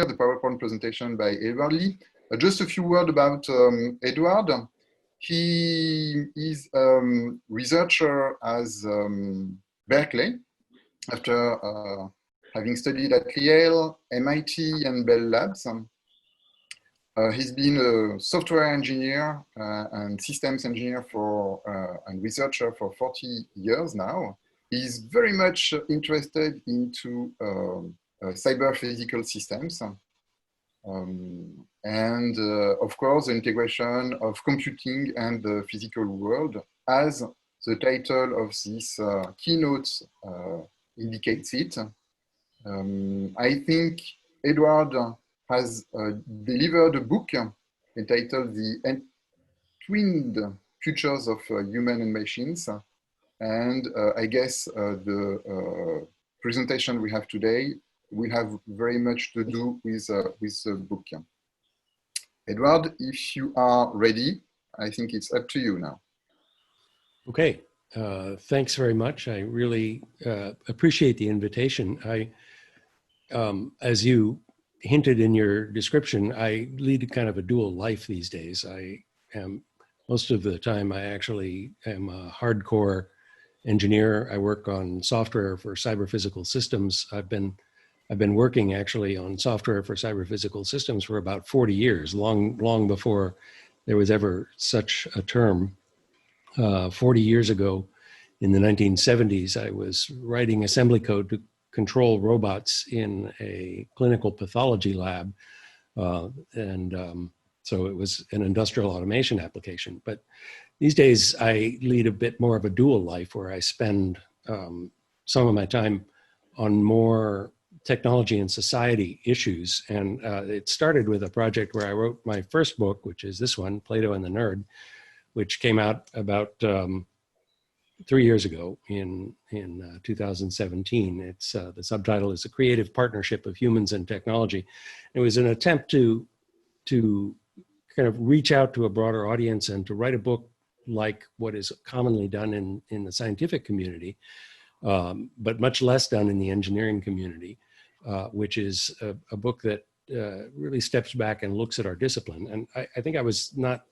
of the PowerPoint presentation by Edward Lee. Just a few words about Edward. He is a researcher at Berkeley after having studied at Yale, MIT, and Bell Labs. He's been a software engineer and systems engineer and researcher for 40 years now. He's very much interested into cyber physical systems and of course the integration of computing and the physical world, as the title of this keynote indicates it. I think Edward has delivered a book entitled The Entwined Futures of Human and Machines. And I guess the presentation we have today will have very much to do with the book. Edward, if you are ready, I think it's up to you now. Okay, thanks very much. I really appreciate the invitation. As you hinted in your description, I lead kind of a dual life these days. Most of the time, I actually am a hardcore engineer. I work on software for cyber physical systems. I've been working actually on software for cyber physical systems for about 40 years, long before there was ever such a term. 40 years ago, in the 1970s, I was writing assembly code to control robots in a clinical pathology lab. So it was an industrial automation application. But these days, I lead a bit more of a dual life where I spend some of my time on more technology and society issues. And it started with a project where I wrote my first book, which is this one, Plato and the Nerd, which came out about 3 years ago in 2017. It's the subtitle is A Creative Partnership of Humans and Technology. It was an attempt to kind of reach out to a broader audience and to write a book like what is commonly done in the scientific community, but much less done in the engineering community, which is a book that really steps back and looks at our discipline. And I think I was not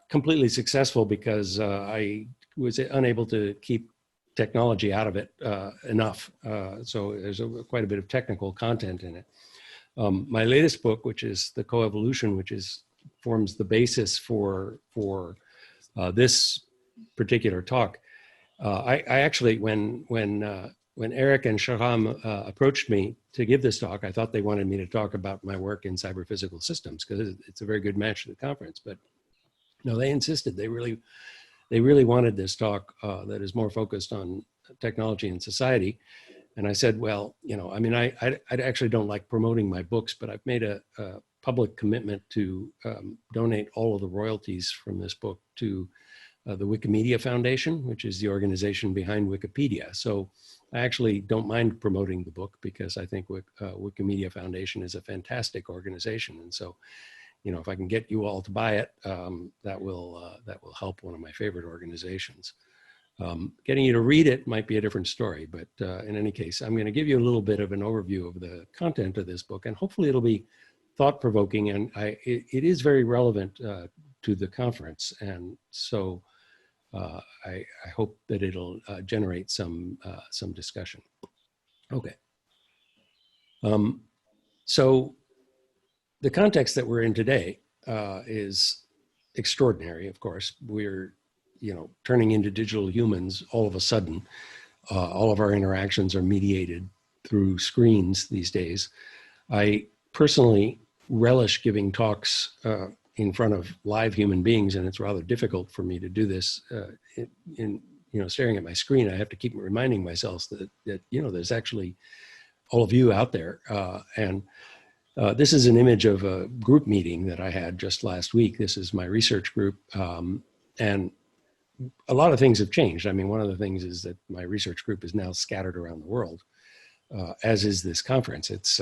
completely successful because I was unable to keep technology out of it enough. So there's quite a bit of technical content in it. My latest book, which is the Coevolution, which forms the basis for this particular talk. I actually, when Eric and Shahram approached me to give this talk, I thought they wanted me to talk about my work in cyber physical systems because it's a very good match to the conference. But no, they insisted. They really wanted this talk that is more focused on technology and society. And I said, well, I mean, I actually don't like promoting my books, but I've made a public commitment to donate all of the royalties from this book to the Wikimedia Foundation, which is the organization behind Wikipedia. So I actually don't mind promoting the book because I think Wikimedia Foundation is a fantastic organization. And so, if I can get you all to buy it, that will help one of my favorite organizations. Getting you to read it might be a different story, but in any case, I'm going to give you a little bit of an overview of the content of this book, and hopefully it'll be thought-provoking, and it is very relevant to the conference, and so I hope that it'll generate some discussion. Okay. So the context that we're in today is extraordinary, of course. We're turning into digital humans all of a sudden. All of our interactions are mediated through screens these days. I personally relish giving talks in front of live human beings, and it's rather difficult for me to do this in staring at my screen. I have to keep reminding myself that there's actually all of you out there. And this is an image of a group meeting that I had just last week. This is my research group. And a lot of things have changed. I mean, one of the things is that my research group is now scattered around the world, as is this conference. It's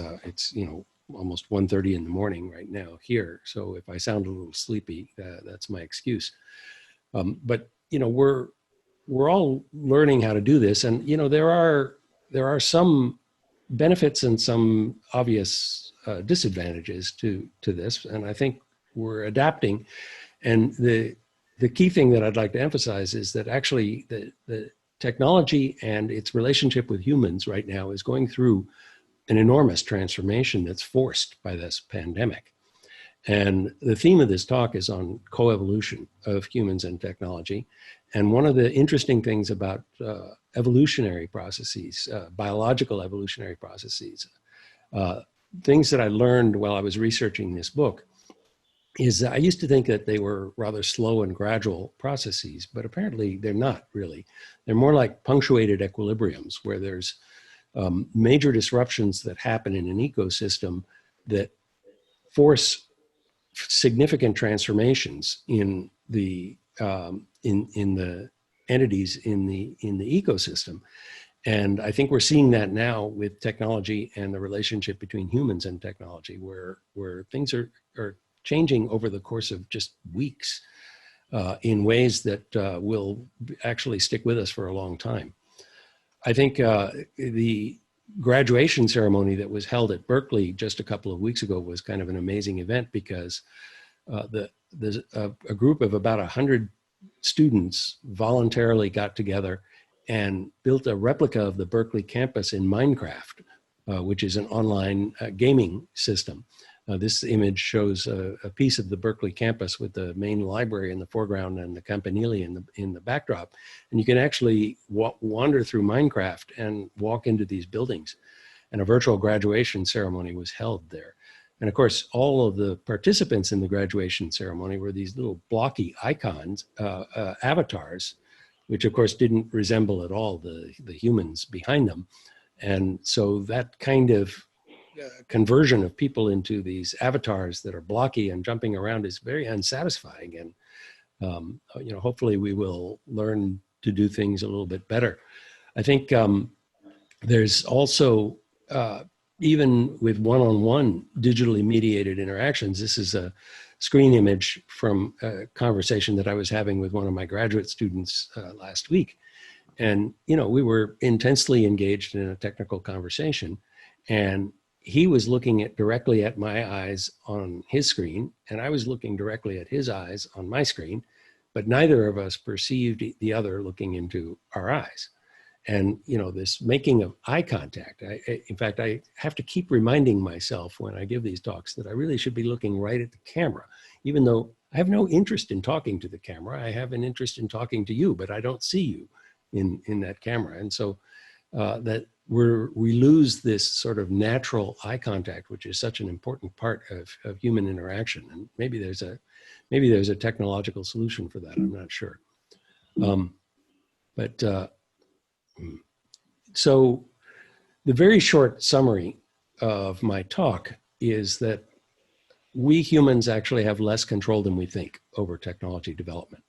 almost 1:30 in the morning right now here. So if I sound a little sleepy, that's my excuse. But we're all learning how to do this, and there are some benefits and some obvious disadvantages to this, and I think we're adapting. And the key thing that I'd like to emphasize is that actually the technology and its relationship with humans right now is going through an enormous transformation that's forced by this pandemic. And the theme of this talk is on coevolution of humans and technology. And one of the interesting things about evolutionary processes, biological evolutionary processes, things that I learned while I was researching this book, is I used to think that they were rather slow and gradual processes, but apparently they're not really. They're more like punctuated equilibriums where there's major disruptions that happen in an ecosystem that force significant transformations in the entities in the ecosystem. And I think we're seeing that now with technology and the relationship between humans and technology, where things are changing over the course of just weeks in ways that will actually stick with us for a long time. I think the graduation ceremony that was held at Berkeley just a couple of weeks ago was kind of an amazing event because there's a group of about 100 students voluntarily got together and built a replica of the Berkeley campus in Minecraft, which is an online gaming system. This image shows a piece of the Berkeley campus with the main library in the foreground and the campanile in the backdrop. And you can actually wander through Minecraft and walk into these buildings. And a virtual graduation ceremony was held there. And of course, all of the participants in the graduation ceremony were these little blocky icons, avatars, which of course didn't resemble at all the humans behind them. And so that kind of conversion of people into these avatars that are blocky and jumping around is very unsatisfying. And hopefully we will learn to do things a little bit better. I think there's also even with one-on-one digitally mediated interactions. This is a screen image from a conversation that I was having with one of my graduate students last week. And, we were intensely engaged in a technical conversation, and he was looking directly at my eyes on his screen, and I was looking directly at his eyes on my screen, but neither of us perceived the other looking into our eyes. And, this making of eye contact, in fact, I have to keep reminding myself when I give these talks that I really should be looking right at the camera, even though I have no interest in talking to the camera. I have an interest in talking to you, but I don't see you in that camera. And so that we lose this sort of natural eye contact, which is such an important part of human interaction. And maybe there's a technological solution for that. I'm not sure. So the very short summary of my talk is that we humans actually have less control than we think over technology development.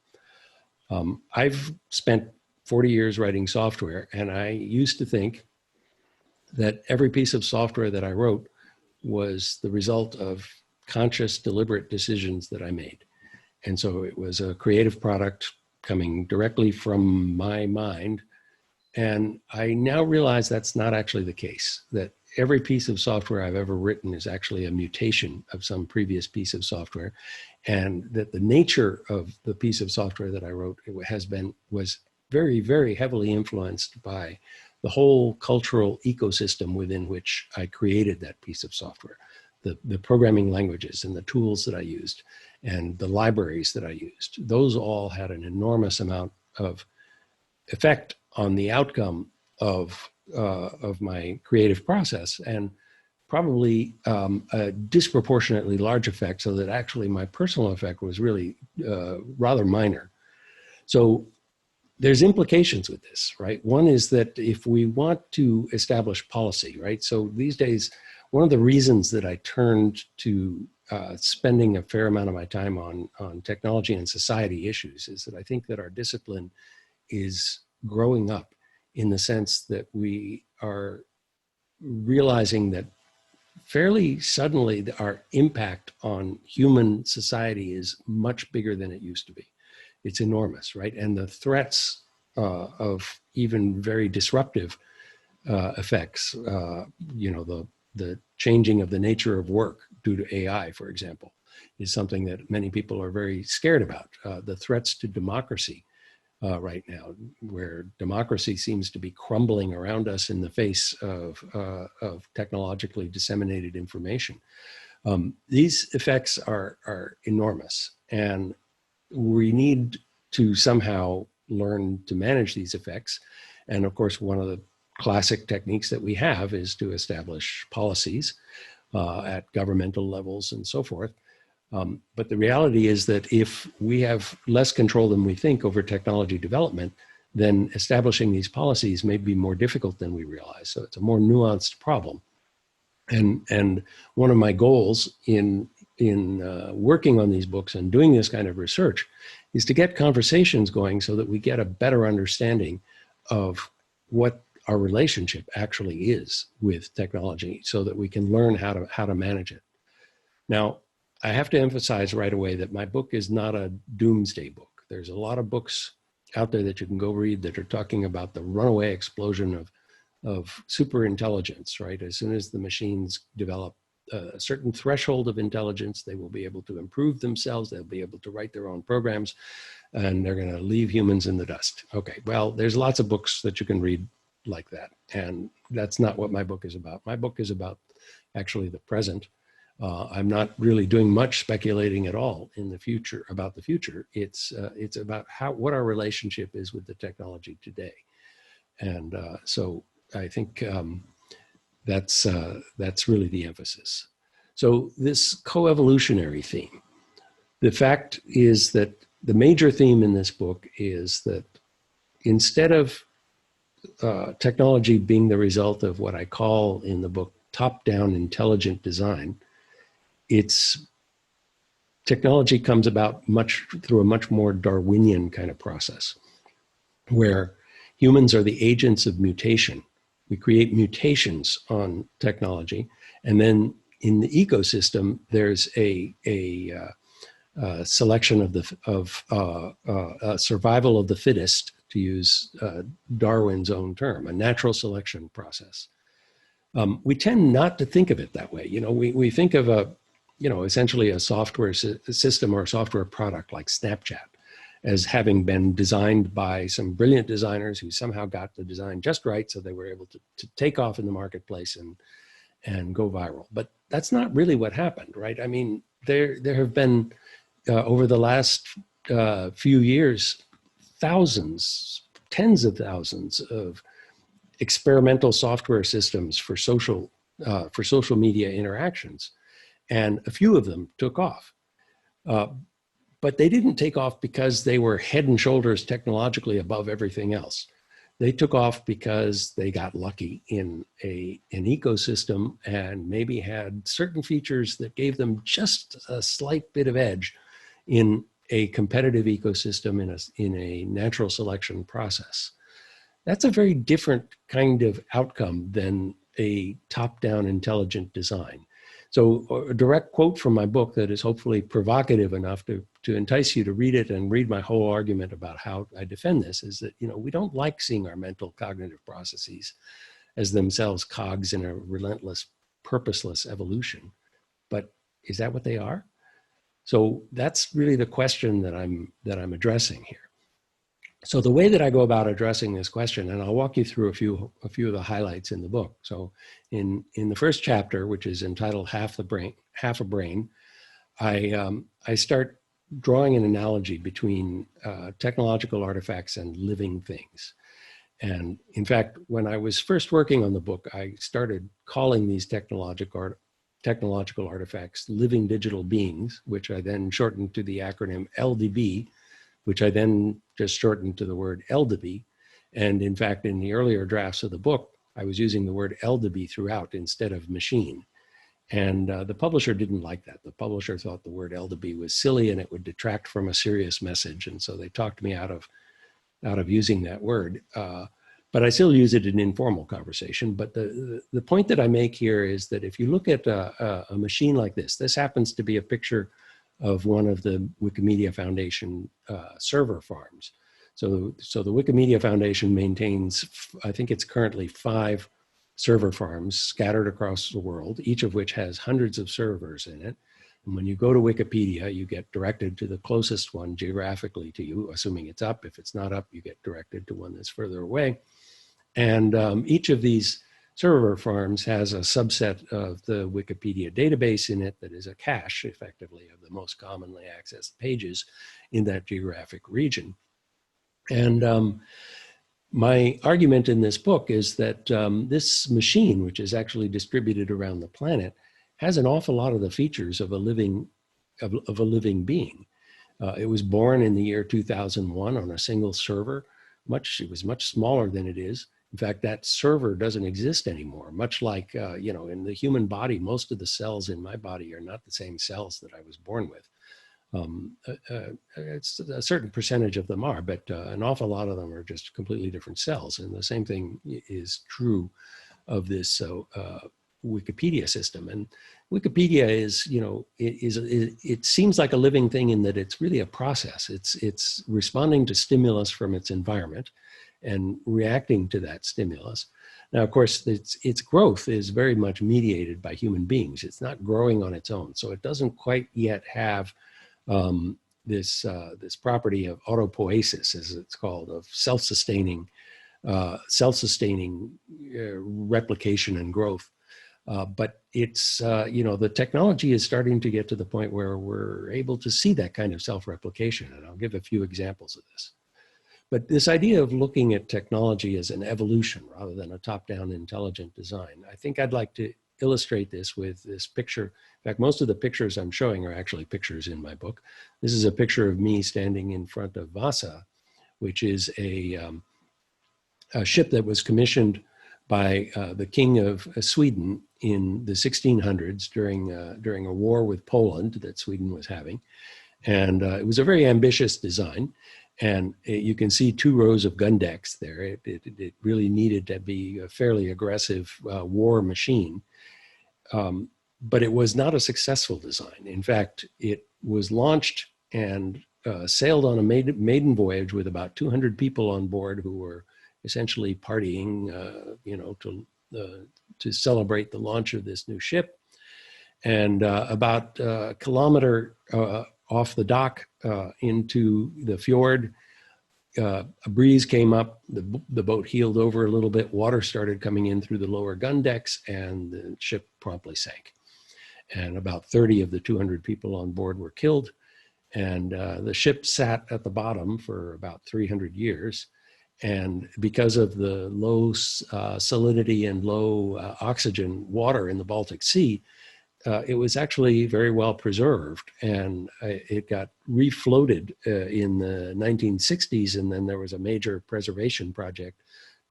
I've spent 40 years writing software, and I used to think that every piece of software that I wrote was the result of conscious, deliberate decisions that I made. And so it was a creative product coming directly from my mind. And I now realize that's not actually the case, that every piece of software I've ever written is actually a mutation of some previous piece of software, and that the nature of the piece of software that I wrote was very, very heavily influenced by the whole cultural ecosystem within which I created that piece of software, the programming languages and the tools that I used and the libraries that I used. Those all had an enormous amount of effect on the outcome of my creative process, and probably a disproportionately large effect, so that actually my personal effect was really rather minor. So there's implications with this, right? One is that if we want to establish policy, right? So these days, one of the reasons that I turned to spending a fair amount of my time on technology and society issues is that I think that our discipline is growing up in the sense that we are realizing that fairly suddenly our impact on human society is much bigger than it used to be. It's enormous, right? And the threats of even very disruptive effects. You know, the changing of the nature of work due to AI, for example, is something that many people are very scared about. The threats to democracy right now, where democracy seems to be crumbling around us in the face of technologically disseminated information. These effects are enormous, and we need to somehow learn to manage these effects. And of course, one of the classic techniques that we have is to establish policies at governmental levels and so forth. But the reality is that if we have less control than we think over technology development, then establishing these policies may be more difficult than we realize. So it's a more nuanced problem. And one of my goals in working on these books and doing this kind of research is to get conversations going so that we get a better understanding of what our relationship actually is with technology, so that we can learn how to manage it. Now, I have to emphasize right away that my book is not a doomsday book. There's a lot of books out there that you can go read that are talking about the runaway explosion of super intelligence, right? As soon as the machines develop a certain threshold of intelligence, they will be able to improve themselves. They'll be able to write their own programs, and they're going to leave humans in the dust. Okay, well, there's lots of books that you can read like that, and that's not what my book is about. My book is about actually the present. I'm not really doing much speculating at all in the future about the future. It's about what our relationship is with the technology today, and so I think that's really the emphasis. So this coevolutionary theme, the fact is that the major theme in this book is that instead of technology being the result of what I call in the book top-down intelligent design, technology comes about through a much more Darwinian kind of process, where humans are the agents of mutation. We create mutations on technology, and then in the ecosystem, there's a selection of survival of the fittest, to use Darwin's own term, a natural selection process. We tend not to think of it that way. You know, we think of essentially a software system or a software product like Snapchat as having been designed by some brilliant designers who somehow got the design just right, so they were able to take off in the marketplace and go viral. But that's not really what happened, right? I mean, there have been, over the last few years, thousands, tens of thousands of experimental software systems for social media interactions. And a few of them took off. But they didn't take off because they were head and shoulders technologically above everything else. They took off because they got lucky in an ecosystem and maybe had certain features that gave them just a slight bit of edge in a competitive ecosystem in a natural selection process. That's a very different kind of outcome than a top-down intelligent design. So a direct quote from my book that is hopefully provocative enough to entice you to read it and read my whole argument about how I defend this is that, we don't like seeing our mental cognitive processes as themselves cogs in a relentless, purposeless evolution. But is that what they are? So that's really the question that I'm addressing here. So the way that I go about addressing this question, and I'll walk you through a few of the highlights in the book. So in the first chapter, which is entitled Half a Brain, I start drawing an analogy between technological artifacts and living things. And in fact, when I was first working on the book, I started calling these technological artifacts living digital beings, which I then shortened to the acronym LDB, which I then just shortened to the word LDB. And in fact, in the earlier drafts of the book, I was using the word LDB throughout instead of machine. And the publisher didn't like that. The publisher thought the word LDB was silly and it would detract from a serious message. And so they talked me out of using that word. But I still use it in informal conversation. But the point that I make here is that if you look at a machine like this happens to be a picture of one of the Wikimedia Foundation server farms. So the Wikimedia Foundation maintains, I think it's currently 5 server farms scattered across the world, each of which has hundreds of servers in it. And when you go to Wikipedia, you get directed to the closest one geographically to you, assuming it's up. If it's not up, you get directed to one that's further away. And each of these server farms has a subset of the Wikipedia database in it that is a cache, effectively, of the most commonly accessed pages in that geographic region. And my argument in this book is that this machine, which is actually distributed around the planet, has an awful lot of the features of a living being. It was born in the year 2001 on a single server. It was much smaller than it is. In fact, that server doesn't exist anymore. Much like in the human body, most of the cells in my body are not the same cells that I was born with. It's a certain percentage of them are, but an awful lot of them are just completely different cells. And the same thing is true of this Wikipedia system. And Wikipedia is, it seems like a living thing in that it's really a process. It's responding to stimulus from its environment and reacting to that stimulus. Now, of course, its growth is very much mediated by human beings. It's not growing on its own. So it doesn't quite yet have this property of autopoiesis, as it's called, of self-sustaining replication and growth. But it's, the technology is starting to get to the point where we're able to see that kind of self-replication. And I'll give a few examples of this. But this idea of looking at technology as an evolution rather than a top-down intelligent design, I think I'd like to illustrate this with this picture. In fact, most of the pictures I'm showing are actually pictures in my book. This is a picture of me standing in front of Vasa, which is a ship that was commissioned by the King of Sweden in the 1600s during a war with Poland that Sweden was having. And it was a very ambitious design. And you can see 2 rows of gun decks there. It really needed to be a fairly aggressive war machine. But it was not a successful design. In fact, it was launched and sailed on a maiden voyage with about 200 people on board who were essentially partying, to celebrate the launch of this new ship. And about a kilometer off the dock into the fjord, a breeze came up, the boat heeled over a little bit, water started coming in through the lower gun decks, and the ship promptly sank. And about 30 of the 200 people on board were killed. And the ship sat at the bottom for about 300 years. And because of the low salinity and low oxygen water in the Baltic Sea, it was actually very well preserved, and it got refloated in the 1960s, and then there was a major preservation project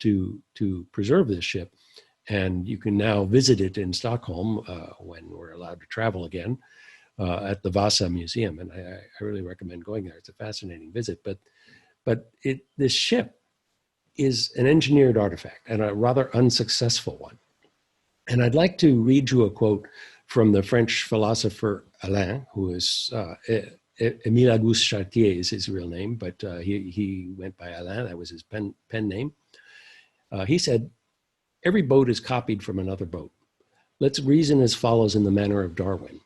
to preserve this ship. And you can now visit it in Stockholm when we're allowed to travel again at the Vasa Museum, and I really recommend going there. It's a fascinating visit. But this ship is an engineered artifact, and a rather unsuccessful one. And I'd like to read you a quote from the French philosopher Alain, who is Émile Auguste Chartier is his real name, but he went by Alain. That was his pen name. He said, "Every boat is copied from another boat. Let's reason as follows in the manner of Darwin.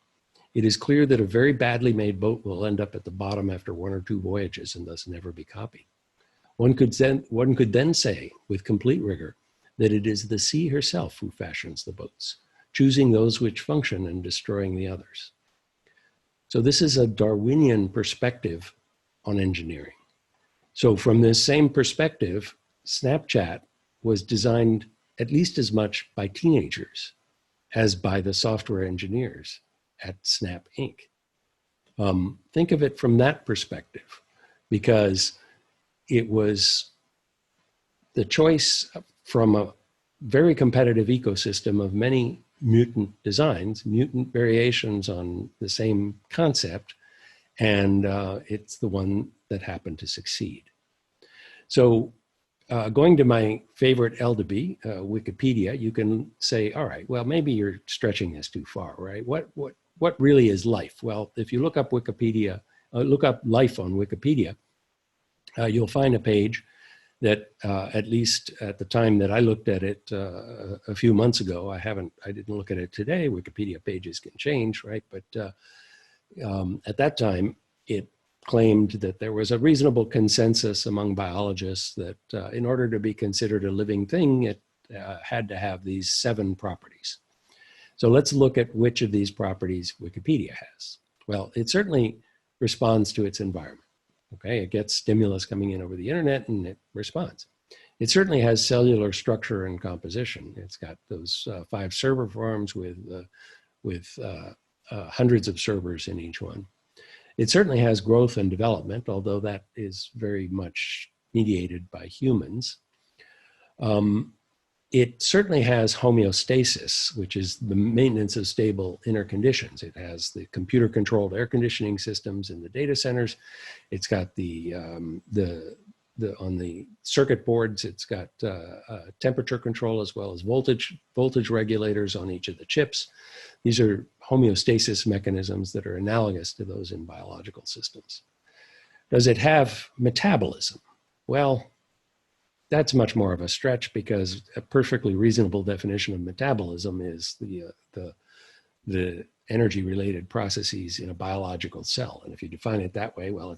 It is clear that a very badly made boat will end up at the bottom after 1 or 2 voyages and thus never be copied. One could then say, with complete rigor, that it is the sea herself who fashions the boats, choosing those which function and destroying the others." So this is a Darwinian perspective on engineering. So from this same perspective, Snapchat was designed at least as much by teenagers as by the software engineers at Snap Inc. Think of it from that perspective, because it was the choice from a very competitive ecosystem of many mutant designs, mutant variations on the same concept, and it's the one that happened to succeed. So going to my favorite L to B, Wikipedia, you can say, all right, well, maybe you're stretching this too far, right? What really is life? Well, if you look up Wikipedia, look up life on Wikipedia, you'll find a page that at least at the time that I looked at it a few months ago, I didn't look at it today. Wikipedia pages can change, right? But at that time, it claimed that there was a reasonable consensus among biologists that in order to be considered a living thing, it had to have these 7 properties. So let's look at which of these properties Wikipedia has. Well, it certainly responds to its environment. Okay, it gets stimulus coming in over the internet and it responds. It certainly has cellular structure and composition. It's got those 5 server farms with hundreds of servers in each one. It certainly has growth and development, although that is very much mediated by humans. It certainly has homeostasis, which is the maintenance of stable inner conditions. It has the computer-controlled air conditioning systems in the data centers. It's got on the circuit boards, it's got temperature control as well as voltage regulators on each of the chips. These are homeostasis mechanisms that are analogous to those in biological systems. Does it have metabolism? Well, that's much more of a stretch, because a perfectly reasonable definition of metabolism is the energy-related processes in a biological cell. And if you define it that way, well,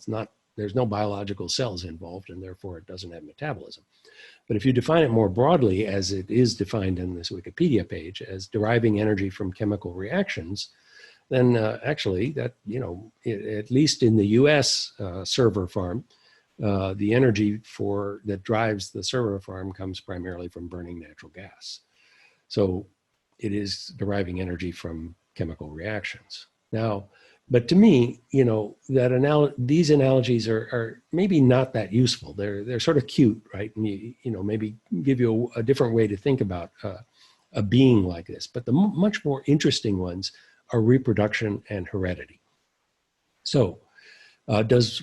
there's no biological cells involved, and therefore it doesn't have metabolism. But if you define it more broadly, as it is defined in this Wikipedia page, as deriving energy from chemical reactions, then actually that, at least in the US server farm, the energy that drives the server farm comes primarily from burning natural gas. So it is deriving energy from chemical reactions. Now, but to me, these analogies are maybe not that useful. They're sort of cute, right? And maybe give you a different way to think about a being like this. But the much more interesting ones are reproduction and heredity. So does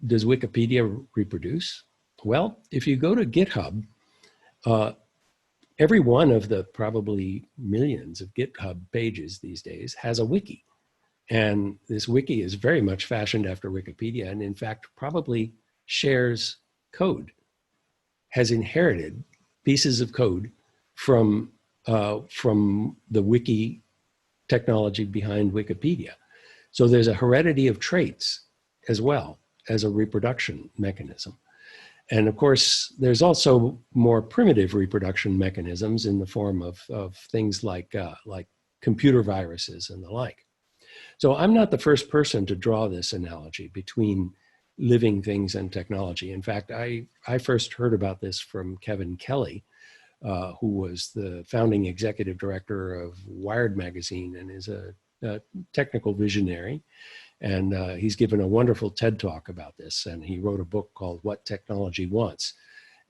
Wikipedia reproduce? Well, if you go to GitHub, every one of the probably millions of GitHub pages these days has a wiki. And this wiki is very much fashioned after Wikipedia, and in fact, probably shares code, has inherited pieces of code from the wiki technology behind Wikipedia. So there's a heredity of traits as well as a reproduction mechanism. And of course, there's also more primitive reproduction mechanisms in the form of things like computer viruses and the like. So I'm not the first person to draw this analogy between living things and technology. In fact, I first heard about this from Kevin Kelly, who was the founding executive director of Wired magazine and is a technical visionary. And he's given a wonderful TED talk about this. And he wrote a book called What Technology Wants.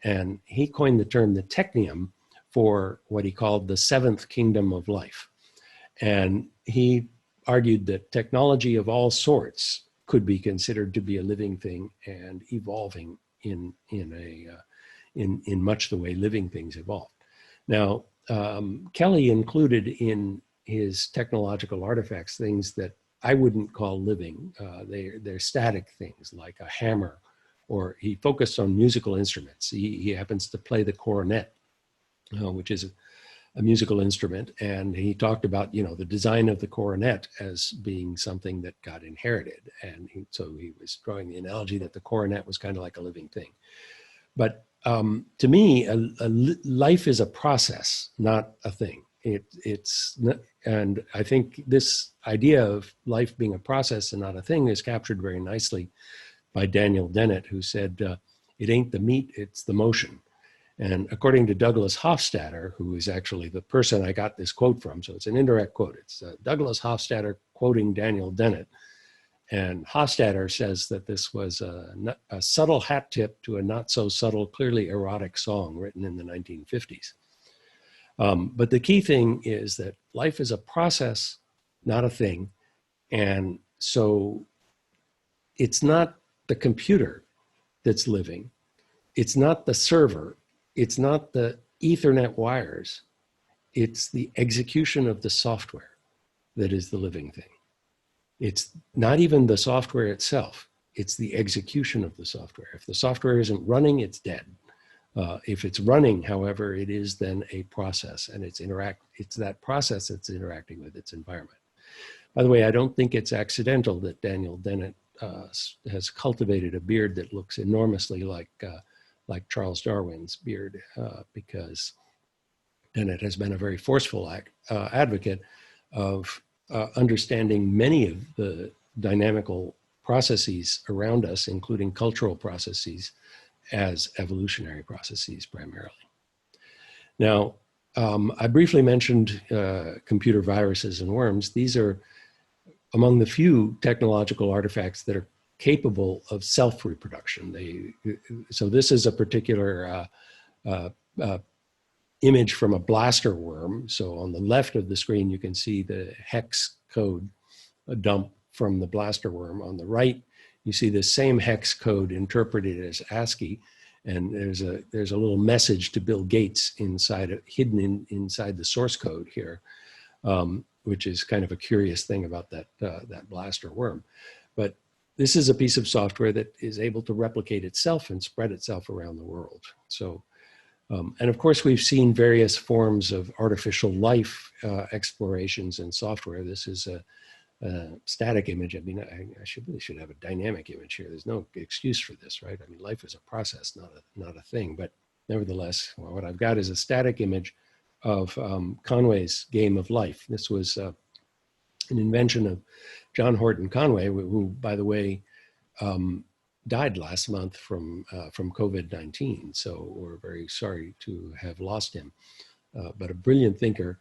And he coined the term the technium for what he called the 7th kingdom of life. And he argued that technology of all sorts could be considered to be a living thing and evolving in much the way living things evolved. Now, Kelly included in his technological artifacts things that I wouldn't call living. They're static things like a hammer, or he focused on musical instruments. He happens to play the cornet, which is a musical instrument. And he talked about, the design of the cornet as being something that got inherited. And so he was drawing the analogy that the cornet was kind of like a living thing. But to me, life is a process, not a thing. And I think this idea of life being a process and not a thing is captured very nicely by Daniel Dennett, who said, it ain't the meat, it's the motion. And according to Douglas Hofstadter, who is actually the person I got this quote from, so it's an indirect quote. It's Douglas Hofstadter quoting Daniel Dennett. And Hofstadter says that this was a subtle hat tip to a not so subtle, clearly erotic song written in the 1950s. But the key thing is that life is a process, not a thing. And so it's not the computer that's living. It's not the server. It's not the Ethernet wires. It's the execution of the software that is the living thing. It's not even the software itself. It's the execution of the software. If the software isn't running, it's dead. If it's running, however, it is then a process, and it's that process that's interacting with its environment. By the way, I don't think it's accidental that Daniel Dennett has cultivated a beard that looks enormously like Charles Darwin's beard, because Dennett has been a very forceful advocate of understanding many of the dynamical processes around us, including cultural processes, as evolutionary processes primarily. Now, I briefly mentioned computer viruses and worms. These are among the few technological artifacts that are capable of self-reproduction. So this is a particular image from a blaster worm. So on the left of the screen, you can see the hex code dump from the blaster worm. On the right, you see the same hex code interpreted as ASCII, and there's a little message to Bill Gates hidden inside the source code here, which is kind of a curious thing about that blaster worm. But this is a piece of software that is able to replicate itself and spread itself around the world. So, and of course, we've seen various forms of artificial life explorations in software. This is a static image. I mean, I really should have a dynamic image here. There's no excuse for this, right? I mean, life is a process, not a thing. But nevertheless, well, what I've got is a static image of Conway's Game of Life. This was an invention of John Horton Conway, who, by the way, died last month from COVID-19. So we're very sorry to have lost him, but a brilliant thinker.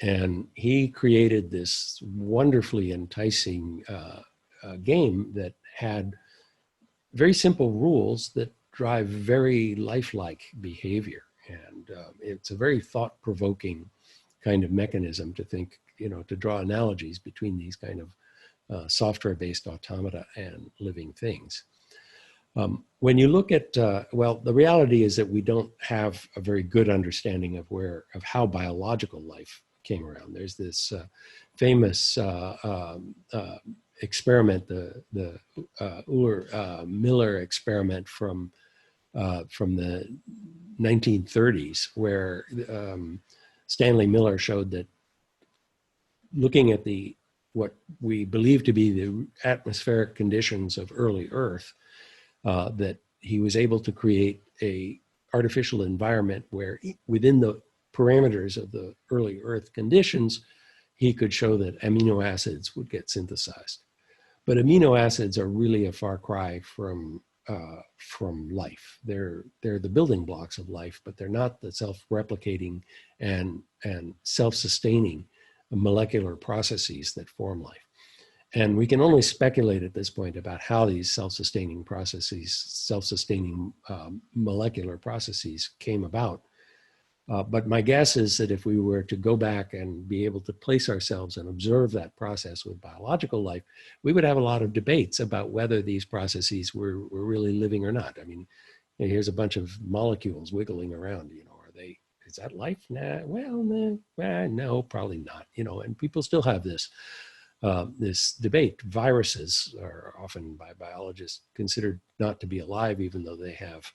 And he created this wonderfully enticing game that had very simple rules that drive very lifelike behavior. And it's a very thought-provoking kind of mechanism to think, to draw analogies between these kind of software-based automata and living things. When you look at, well, the reality is that we don't have a very good understanding of how biological life came around. There's this famous experiment, the Uller-Miller experiment from the 1930s, where Stanley Miller showed that looking at what we believe to be the atmospheric conditions of early Earth, that he was able to create a artificial environment where within the parameters of the early Earth conditions, he could show that amino acids would get synthesized. But amino acids are really a far cry from life. They're the building blocks of life, but they're not the self-replicating and self-sustaining molecular processes that form life. And we can only speculate at this point about how these self-sustaining processes, self-sustaining molecular processes came about. But my guess is that if we were to go back and be able to place ourselves and observe that process with biological life, we would have a lot of debates about whether these processes were really living or not. I mean, here's a bunch of molecules wiggling around, is that life? Nah, well, nah, no, probably not, and people still have this debate. Viruses are often by biologists considered not to be alive, even though they have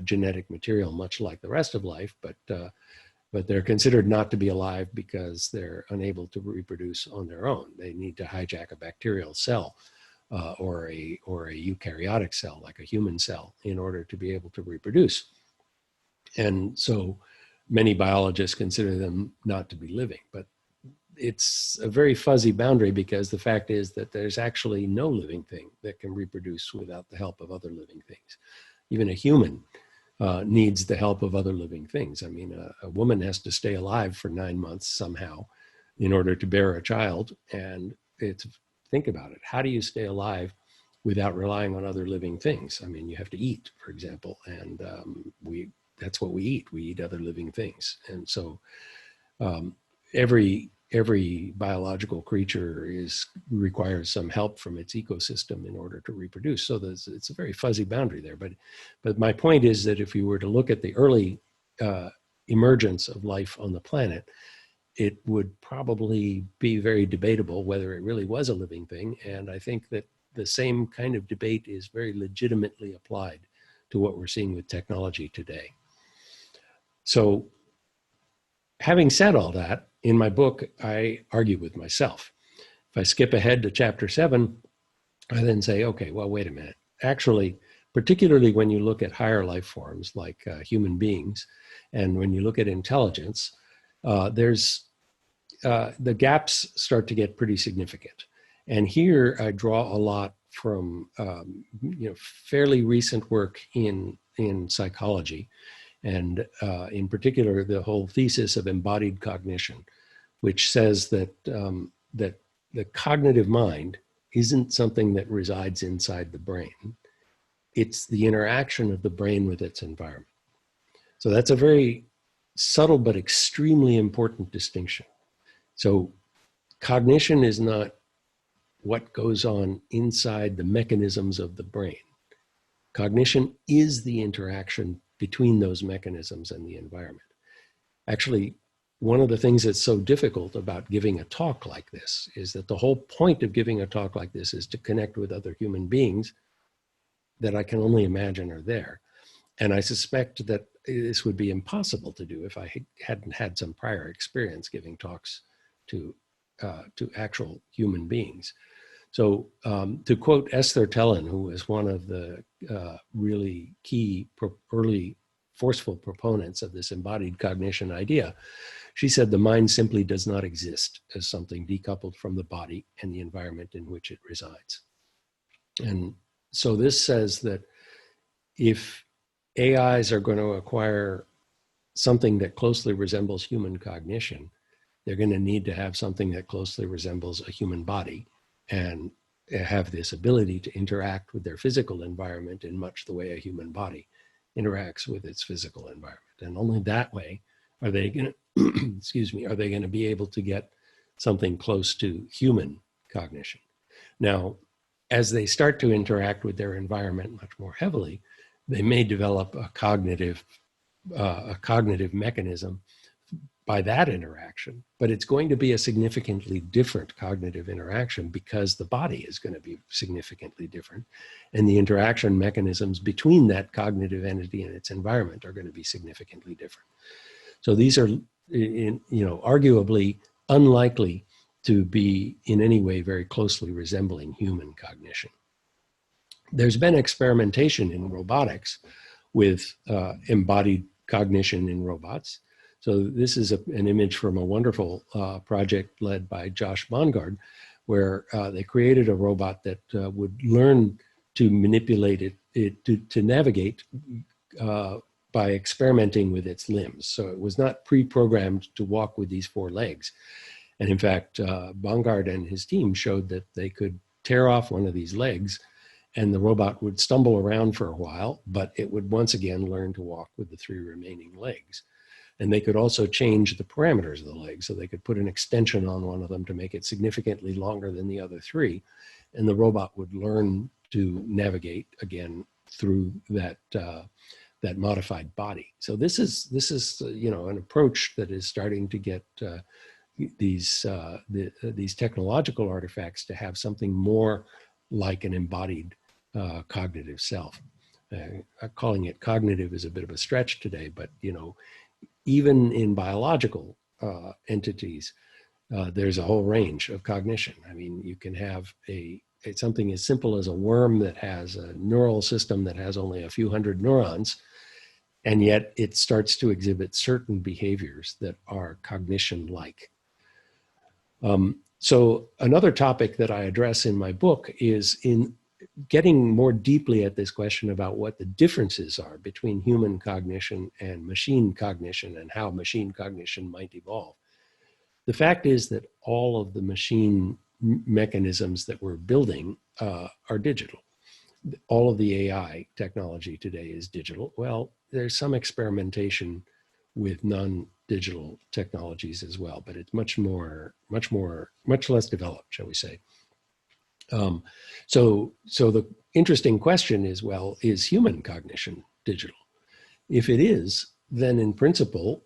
genetic material much like the rest of life, but they're considered not to be alive because they're unable to reproduce on their own. They need to hijack a bacterial cell or a eukaryotic cell, like a human cell, in order to be able to reproduce. And so many biologists consider them not to be living, but it's a very fuzzy boundary, because the fact is that there's actually no living thing that can reproduce without the help of other living things. Even a human needs the help of other living things. I mean, a woman has to stay alive for 9 months somehow in order to bear a child. And think about it. How do you stay alive without relying on other living things? I mean, you have to eat, for example, and that's what we eat. We eat other living things. And so every biological creature requires some help from its ecosystem in order to reproduce. So it's a very fuzzy boundary there. But my point is that if you were to look at the early emergence of life on the planet, it would probably be very debatable whether it really was a living thing. And I think that the same kind of debate is very legitimately applied to what we're seeing with technology today. So having said all that, in my book, I argue with myself. If I skip ahead to chapter 7, I then say, okay, well, wait a minute. Actually, particularly when you look at higher life forms like human beings, and when you look at intelligence, the gaps start to get pretty significant. And here I draw a lot from fairly recent work in psychology, and in particular the whole thesis of embodied cognition, which says that that the cognitive mind isn't something that resides inside the brain. It's the interaction of the brain with its environment. So that's a very subtle but extremely important distinction. So cognition is not what goes on inside the mechanisms of the brain. Cognition is the interaction between those mechanisms and the environment. Actually, one of the things that's so difficult about giving a talk like this is that the whole point of giving a talk like this is to connect with other human beings that I can only imagine are there. And I suspect that this would be impossible to do if I hadn't had some prior experience giving talks to actual human beings. So to quote Esther Tellin, who was one of the really key early forceful proponents of this embodied cognition idea, she said the mind simply does not exist as something decoupled from the body and the environment in which it resides. And so this says that if AIs are going to acquire something that closely resembles human cognition, they're going to need to have something that closely resembles a human body and have this ability to interact with their physical environment in much the way a human body interacts with its physical environment. And only that way are they going to, are they going to be able to get something close to human cognition. Now, as they start to interact with their environment much more heavily, they may develop a cognitive mechanism by that interaction, but it's going to be a significantly different cognitive interaction because the body is going to be significantly different, and the interaction mechanisms between that cognitive entity and its environment are going to be significantly different. So these are, arguably unlikely to be in any way very closely resembling human cognition. There's been experimentation in robotics with embodied cognition in robots. So this is an image from a wonderful project led by Josh Bongard, where they created a robot that would learn to manipulate it to navigate by experimenting with its limbs. So it was not pre-programmed to walk with these 4 legs. And in fact, Bongard and his team showed that they could tear off one of these legs and the robot would stumble around for a while, but it would once again learn to walk with the 3 remaining legs. And they could also change the parameters of the legs. So they could put an extension on one of them to make it significantly longer than the other 3. And the robot would learn to navigate again through that modified body. So this is an approach that is starting to get these technological artifacts to have something more like an embodied cognitive self. Calling it cognitive is a bit of a stretch today, but even in biological entities, there's a whole range of cognition. I mean, you can have something as simple as a worm that has a neural system that has only a few hundred neurons, and yet it starts to exhibit certain behaviors that are cognition-like. So another topic that I address in my book is in getting more deeply at this question about what the differences are between human cognition and machine cognition and how machine cognition might evolve. The fact is that all of the machine mechanisms that we're building are digital. All of the AI technology today is digital. Well, there's some experimentation with non-digital technologies as well, but it's much less developed, shall we say. So the interesting question is, well, is human cognition digital? If it is, then in principle,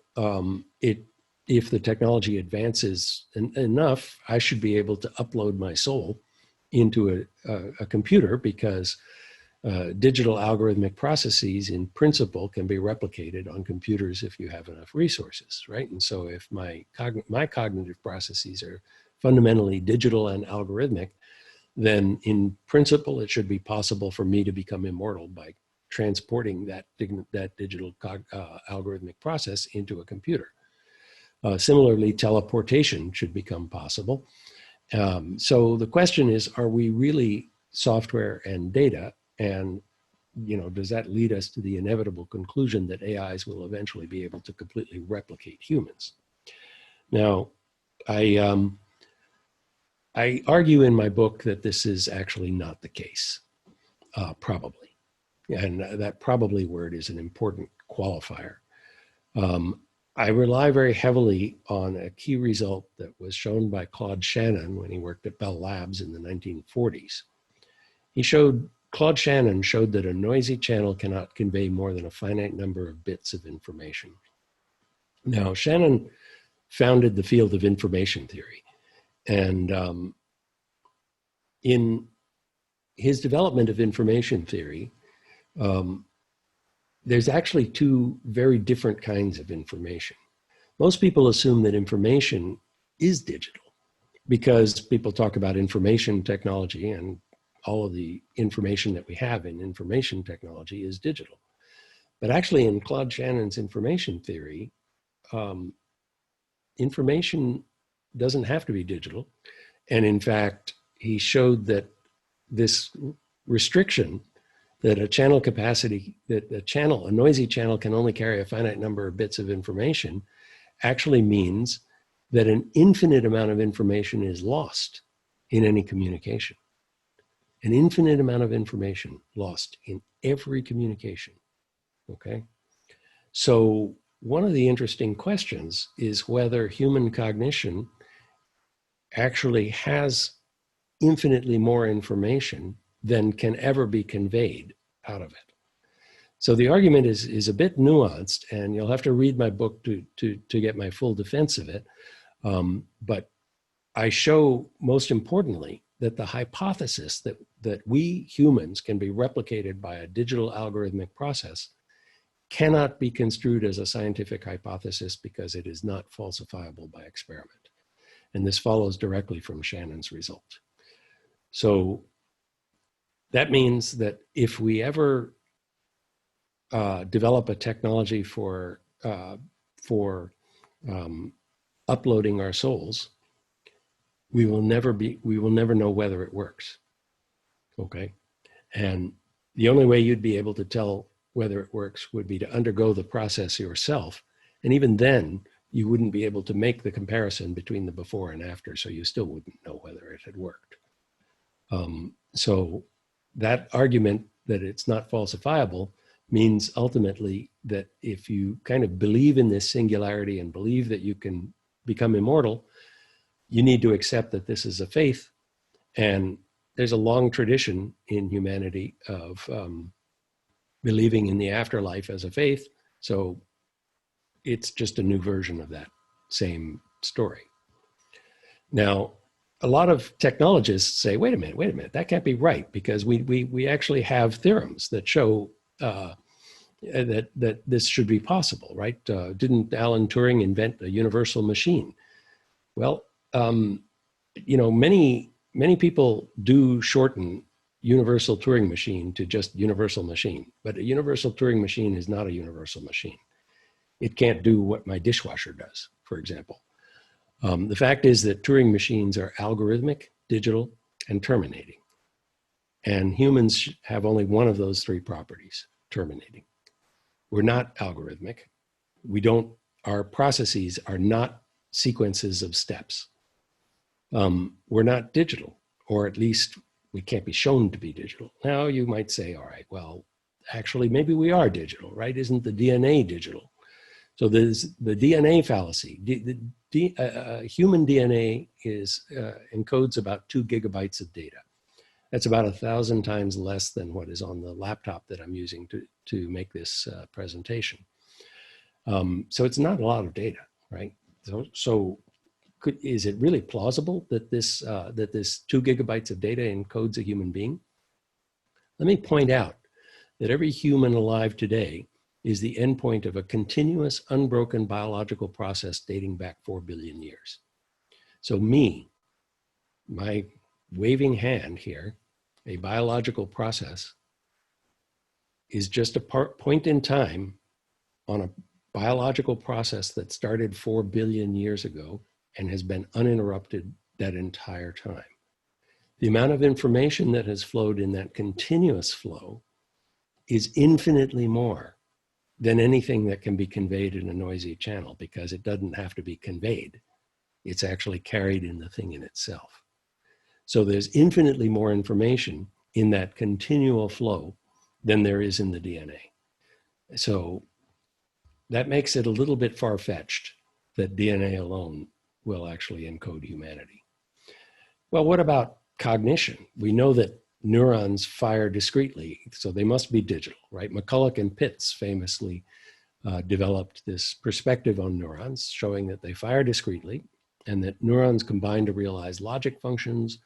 if the technology advances enough, I should be able to upload my soul into a computer, because Digital algorithmic processes in principle can be replicated on computers if you have enough resources, right? And so if my cognitive processes are fundamentally digital and algorithmic, then in principle, it should be possible for me to become immortal by transporting that digital algorithmic process into a computer. Similarly, teleportation should become possible. So the question is, are we really software and data? And does that lead us to the inevitable conclusion that AIs will eventually be able to completely replicate humans? Now, I argue in my book that this is actually not the case, probably. And that probably word is an important qualifier. I rely very heavily on a key result that was shown by Claude Shannon when he worked at Bell Labs in the 1940s. Claude Shannon showed that a noisy channel cannot convey more than a finite number of bits of information. Now, Shannon founded the field of information theory. And in his development of information theory, there's actually two very different kinds of information. Most people assume that information is digital because people talk about information technology, and all of the information that we have in information technology is digital. But actually, in Claude Shannon's information theory, information doesn't have to be digital. And in fact, he showed that this restriction that a channel capacity, that a noisy channel can only carry a finite number of bits of information, actually means that an infinite amount of information is lost in any communication. An infinite amount of information lost in every communication, okay? So one of the interesting questions is whether human cognition actually has infinitely more information than can ever be conveyed out of it. So the argument is a bit nuanced, and you'll have to read my book to get my full defense of it. But I show, most importantly, that the hypothesis that we humans can be replicated by a digital algorithmic process cannot be construed as a scientific hypothesis because it is not falsifiable by experiment. And this follows directly from Shannon's result. So that means that if we ever develop a technology for uploading our souls, we will never know whether it works. Okay, and the only way you'd be able to tell whether it works would be to undergo the process yourself, and even then, you wouldn't be able to make the comparison between the before and after, so you still wouldn't know whether it had worked. So that argument that it's not falsifiable means ultimately that if you kind of believe in this singularity and believe that you can become immortal, you need to accept that this is a faith. And there's a long tradition in humanity of believing in the afterlife as a faith. So it's just a new version of that same story. Now, a lot of technologists say, wait a minute, that can't be right, because we actually have theorems that show that this should be possible, right? Didn't Alan Turing invent a universal machine? Well, many people do shorten universal Turing machine to just universal machine, but a universal Turing machine is not a universal machine. It can't do what my dishwasher does, for example. The fact is that Turing machines are algorithmic, digital, and terminating. And humans have only one of those three properties, terminating. We're not algorithmic. Our processes are not sequences of steps. We're not digital, or at least we can't be shown to be digital. Now you might say, all right, well, actually maybe we are digital, right? Isn't the DNA digital? So there's the DNA fallacy. Human DNA encodes about 2 gigabytes of data. That's about 1,000 times less than what is on the laptop that I'm using to make this presentation. So it's not a lot of data, right? So is it really plausible that this 2 gigabytes of data encodes a human being? Let me point out that every human alive today is the endpoint of a continuous, unbroken biological process dating back 4 billion years. So me, my waving hand here, a biological process, is just a point in time on a biological process that started 4 billion years ago and has been uninterrupted that entire time. The amount of information that has flowed in that continuous flow is infinitely more than anything that can be conveyed in a noisy channel, because it doesn't have to be conveyed. It's actually carried in the thing in itself. So there's infinitely more information in that continual flow than there is in the DNA. So that makes it a little bit far-fetched that DNA alone will actually encode humanity. Well, what about cognition? We know that neurons fire discretely, so they must be digital, right? McCulloch and Pitts famously developed this perspective on neurons, showing that they fire discretely and that neurons combine to realize logic functions.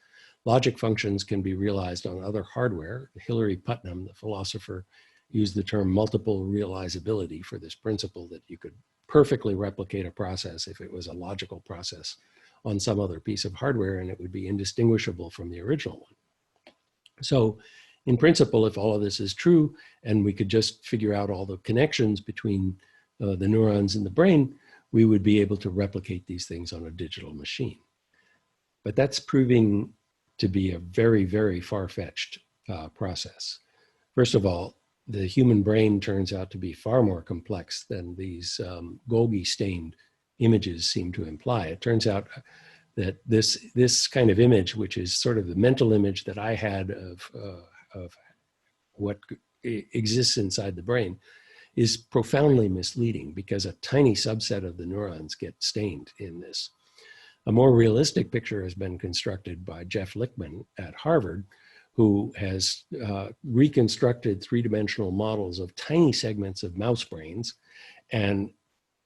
Logic functions can be realized on other hardware. Hilary Putnam, the philosopher, used the term multiple realizability for this principle that you could perfectly replicate a process if it was a logical process on some other piece of hardware, and it would be indistinguishable from the original one. So in principle, if all of this is true, and we could just figure out all the connections between the neurons in the brain, we would be able to replicate these things on a digital machine. But that's proving to be a very, very far-fetched process. First of all, the human brain turns out to be far more complex than these Golgi-stained images seem to imply. It turns out that this kind of image, which is sort of the mental image that I had of what exists inside the brain, is profoundly misleading because a tiny subset of the neurons get stained in this. A more realistic picture has been constructed by Jeff Lichtman at Harvard, who has reconstructed three-dimensional models of tiny segments of mouse brains. And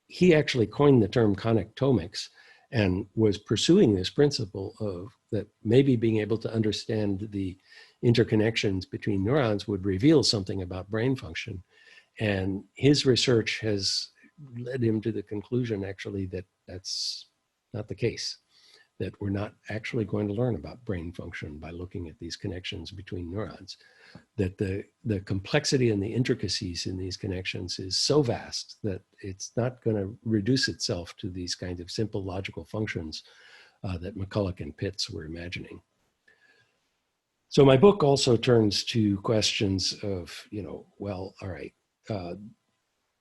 he actually coined the term connectomics and was pursuing this principle of that maybe being able to understand the interconnections between neurons would reveal something about brain function. And his research has led him to the conclusion, actually, that that's not the case, that we're not actually going to learn about brain function by looking at these connections between neurons, that the complexity and the intricacies in these connections is so vast that it's not going to reduce itself to these kinds of simple logical functions that McCulloch and Pitts were imagining. So my book also turns to questions of, well, all right,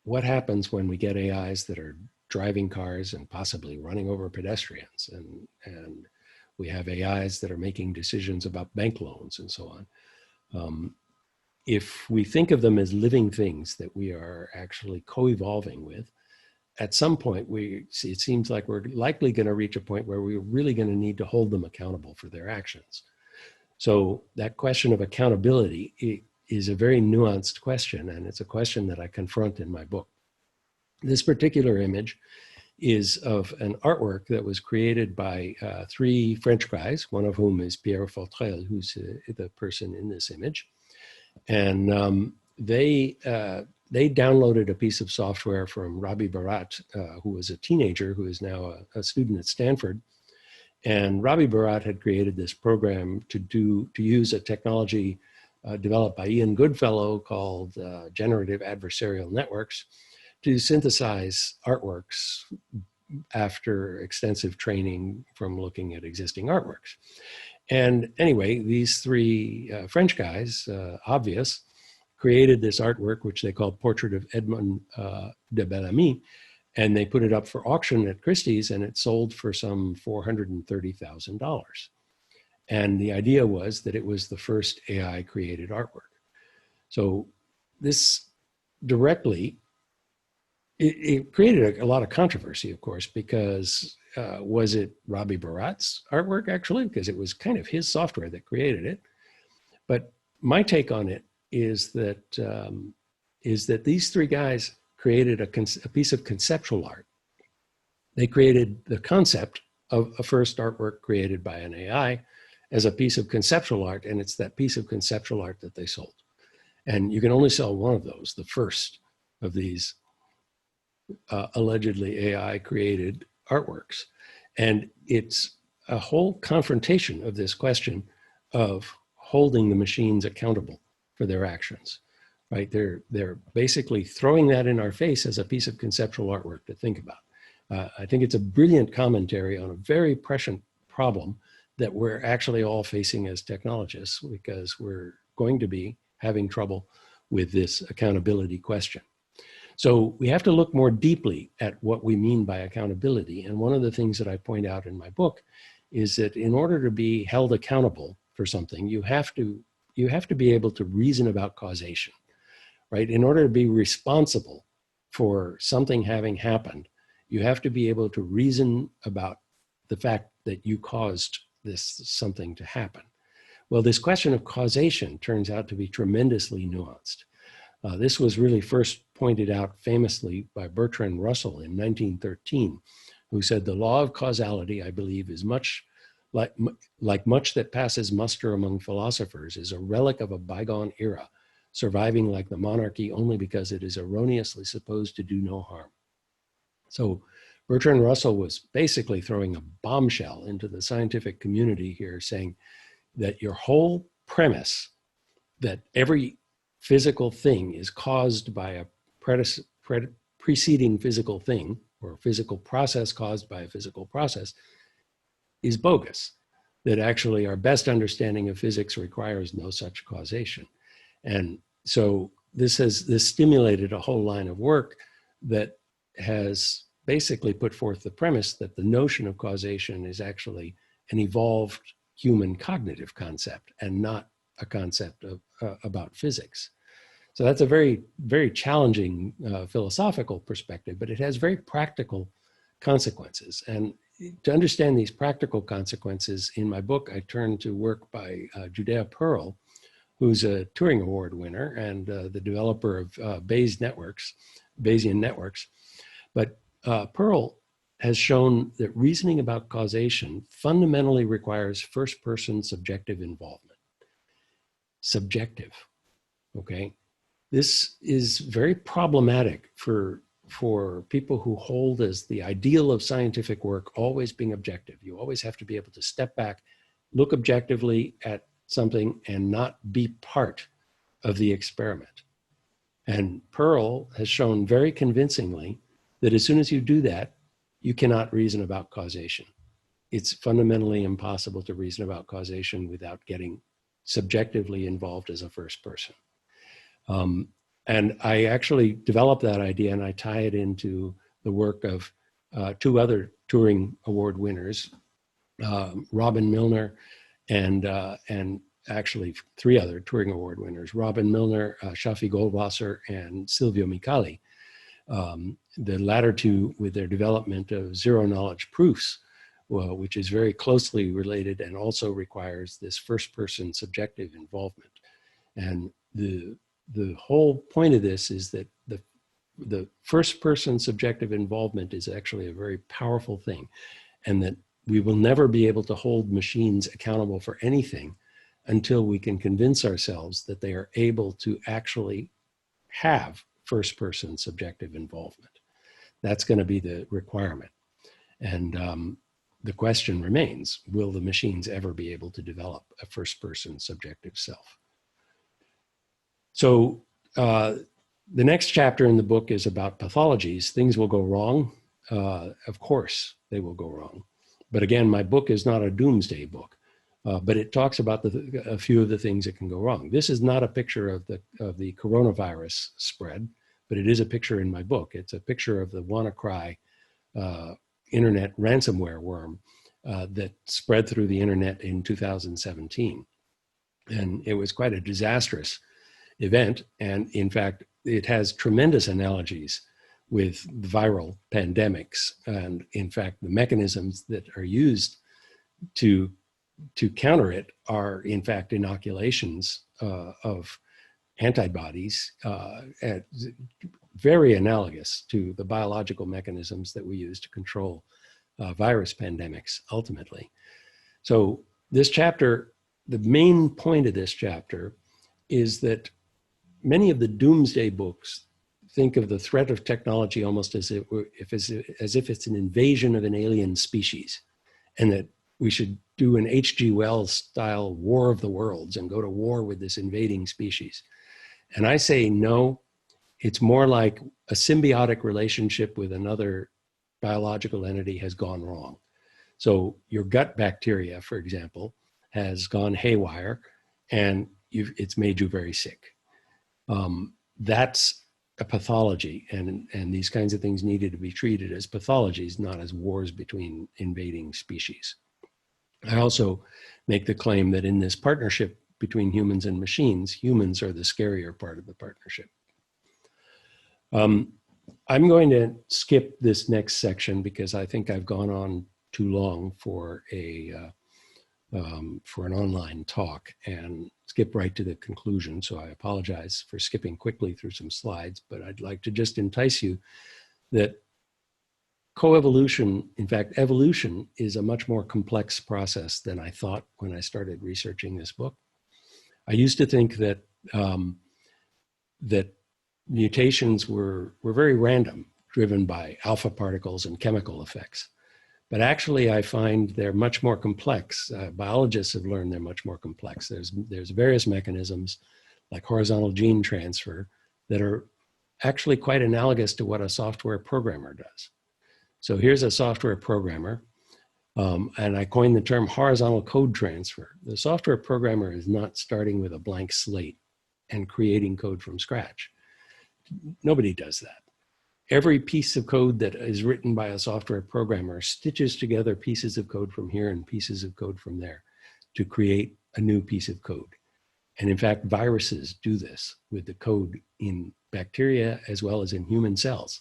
what happens when we get AIs that are driving cars and possibly running over pedestrians, and we have AIs that are making decisions about bank loans and so on. If we think of them as living things that we are actually co-evolving with, at some point it seems like we're likely going to reach a point where we're really going to need to hold them accountable for their actions. So that question of accountability is a very nuanced question, and it's a question that I confront in my book. This particular image is of an artwork that was created by three French guys, one of whom is Pierre Fautrel, who's the person in this image. And they downloaded a piece of software from Rabi Barat, who was a teenager who is now a student at Stanford. And Rabi Barat had created this program to use a technology developed by Ian Goodfellow called generative adversarial networks to synthesize artworks after extensive training from looking at existing artworks. And anyway, these three French guys, Obvious, created this artwork, which they called Portrait of Edmond de Bellamy, and they put it up for auction at Christie's, and it sold for some $430,000. And the idea was that it was the first AI-created artwork. So this directly, it created a lot of controversy, of course, because was it Rabi Barat's artwork, actually? Because it was kind of his software that created it. But my take on it is that these three guys created a piece of conceptual art. They created the concept of a first artwork created by an AI, as a piece of conceptual art, and it's that piece of conceptual art that they sold. And you can only sell one of those, the first of these allegedly AI created artworks. And it's a whole confrontation of this question of holding the machines accountable for their actions, right? They're basically throwing that in our face as a piece of conceptual artwork to think about. I think it's a brilliant commentary on a very prescient problem that we're actually all facing as technologists, because we're going to be having trouble with this accountability question. So we have to look more deeply at what we mean by accountability. And one of the things that I point out in my book is that in order to be held accountable for something, you have to be able to reason about causation, right? In order to be responsible for something having happened, you have to be able to reason about the fact that you caused this something to happen. Well, this question of causation turns out to be tremendously nuanced. This was really first pointed out famously by Bertrand Russell in 1913, who said, "The law of causality, I believe, is much like much that passes muster among philosophers, is a relic of a bygone era, surviving like the monarchy only because it is erroneously supposed to do no harm." So Bertrand Russell was basically throwing a bombshell into the scientific community here, saying that your whole premise that every physical thing is caused by a preceding physical thing, or a physical process caused by a physical process, is bogus. That actually our best understanding of physics requires no such causation. And so this stimulated a whole line of work that has basically put forth the premise that the notion of causation is actually an evolved human cognitive concept and not a concept of, about physics. So that's a very, very challenging philosophical perspective, but it has very practical consequences. And to understand these practical consequences, in my book, I turn to work by Judea Pearl, who's a Turing Award winner and the developer of Bayesian networks. But Pearl has shown that reasoning about causation fundamentally requires first-person subjective involvement. Subjective, okay? This is very problematic for people who hold as the ideal of scientific work always being objective. You always have to be able to step back, look objectively at something, and not be part of the experiment. And Pearl has shown very convincingly that as soon as you do that, you cannot reason about causation. It's fundamentally impossible to reason about causation without getting subjectively involved as a first person. And I actually developed that idea, and I tie it into the work of two other Turing Award winners, Robin Milner, and actually three other Turing Award winners, Robin Milner, Shafi Goldwasser, and Silvio Micali. The latter two with their development of zero-knowledge proofs, which is very closely related and also requires this first-person subjective involvement. And the whole point of this is that the first-person subjective involvement is actually a very powerful thing, and that we will never be able to hold machines accountable for anything until we can convince ourselves that they are able to actually have first-person subjective involvement. That's going to be the requirement. And the question remains, will the machines ever be able to develop a first-person subjective self? So the next chapter in the book is about pathologies. Things will go wrong. Of course, they will go wrong. But again, my book is not a doomsday book, but it talks about a few of the things that can go wrong. This is not a picture of the coronavirus spread, but it is a picture in my book. It's a picture of the WannaCry internet ransomware worm that spread through the internet in 2017. And it was quite a disastrous event. And in fact, it has tremendous analogies with viral pandemics. And in fact, the mechanisms that are used to counter it are in fact inoculations of antibodies, very analogous to the biological mechanisms that we use to control virus pandemics ultimately. So This chapter, the main point of this chapter is that many of the doomsday books think of the threat of technology almost as if it's an invasion of an alien species, and that we should do an H.G. Wells style war of the worlds and go to war with this invading species. And I say, no, it's more like a symbiotic relationship with another biological entity has gone wrong. So your gut bacteria, for example, has gone haywire, and it's made you very sick. That's a pathology, and these kinds of things needed to be treated as pathologies, not as wars between invading species. I also make the claim that in this partnership between humans and machines, humans are the scarier part of the partnership. I'm going to skip this next section because I think I've gone on too long for an online talk, and skip right to the conclusion. So I apologize for skipping quickly through some slides, but I'd like to just entice you that coevolution, in fact, evolution, is a much more complex process than I thought when I started researching this book. I used to think that that mutations were very random, driven by alpha particles and chemical effects. But actually, I find they're much more complex. Biologists have learned they're much more complex. There's various mechanisms, like horizontal gene transfer, that are actually quite analogous to what a software programmer does. So here's a software programmer, and I coined the term horizontal code transfer. The software programmer is not starting with a blank slate and creating code from scratch. Nobody does that. Every piece of code that is written by a software programmer stitches together pieces of code from here and pieces of code from there to create a new piece of code. And in fact, viruses do this with the code in bacteria as well as in human cells.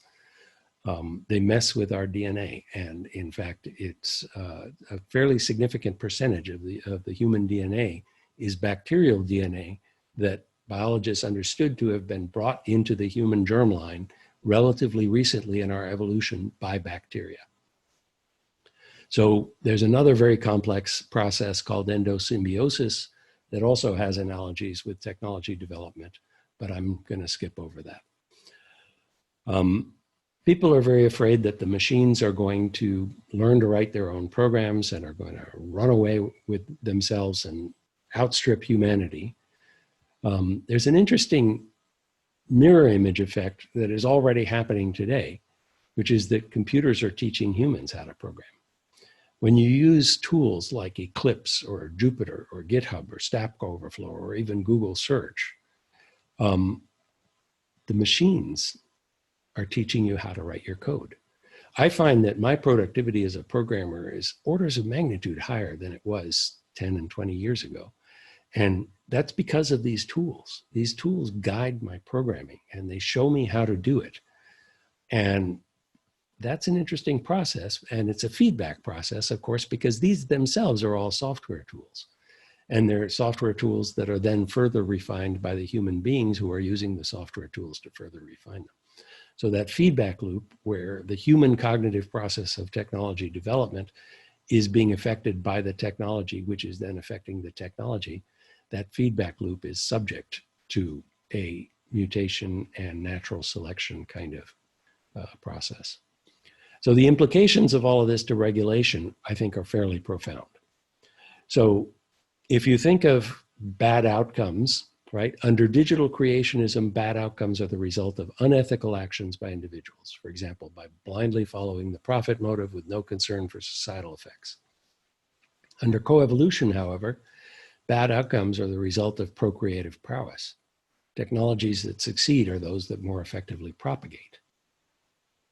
They mess with our DNA, and in fact, it's a fairly significant percentage of the human DNA is bacterial DNA that biologists understood to have been brought into the human germline relatively recently in our evolution by bacteria. So there's another very complex process called endosymbiosis that also has analogies with technology development, but I'm going to skip over that. People are very afraid that the machines are going to learn to write their own programs and are going to run away with themselves and outstrip humanity. There's an interesting mirror image effect that is already happening today, which is that computers are teaching humans how to program. When you use tools like Eclipse or Jupyter or GitHub or Stack Overflow or even Google Search, the machines are teaching you how to write your code. I find that my productivity as a programmer is orders of magnitude higher than it was 10 and 20 years ago. And that's because of these tools. These tools guide my programming and they show me how to do it. And that's an interesting process. And it's a feedback process, of course, because these themselves are all software tools. And they're software tools that are then further refined by the human beings who are using the software tools to further refine them. So that feedback loop where the human cognitive process of technology development is being affected by the technology, which is then affecting the technology, that feedback loop is subject to a mutation and natural selection kind of process. So the implications of all of this to regulation, I think, are fairly profound. So if you think of bad outcomes, right, under digital creationism, bad outcomes are the result of unethical actions by individuals, for example, by blindly following the profit motive with no concern for societal effects. Under coevolution, however, bad outcomes are the result of procreative prowess. Technologies that succeed are those that more effectively propagate.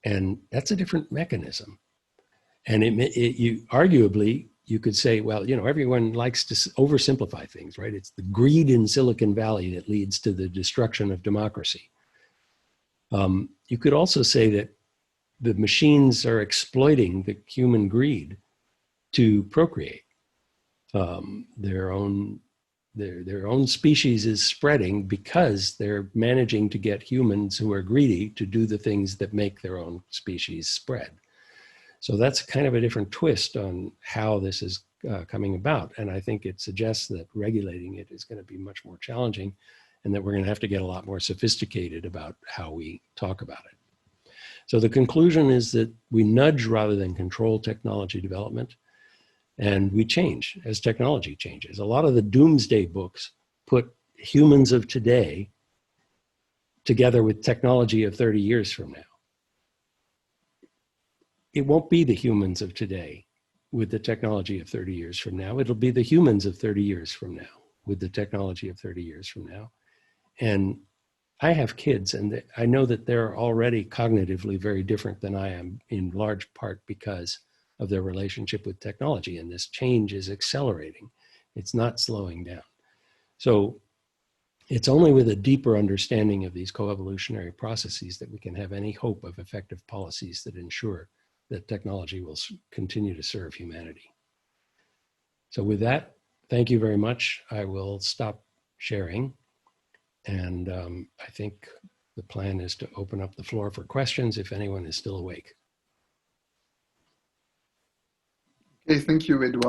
And that's a different mechanism. And arguably, you could say, well, you know, everyone likes to oversimplify things, right? It's the greed in Silicon Valley that leads to the destruction of democracy. You could also say that the machines are exploiting the human greed to procreate. Their own species is spreading because they're managing to get humans who are greedy to do the things that make their own species spread. So that's kind of a different twist on how this is coming about. And I think it suggests that regulating it is going to be much more challenging, and that we're going to have to get a lot more sophisticated about how we talk about it. So the conclusion is that we nudge rather than control technology development, and we change as technology changes. A lot of the doomsday books put humans of today together with technology of 30 years from now. It won't be the humans of today with the technology of 30 years from now. It'll be the humans of 30 years from now with the technology of 30 years from now. And I have kids, and I know that they're already cognitively very different than I am, in large part because of their relationship with technology. And this change is accelerating. It's not slowing down. So it's only with a deeper understanding of these coevolutionary processes that we can have any hope of effective policies that ensure that technology will continue to serve humanity. So with that, thank you very much. I will stop sharing. And I think the plan is to open up the floor for questions if anyone is still awake. Okay, thank you, Edward.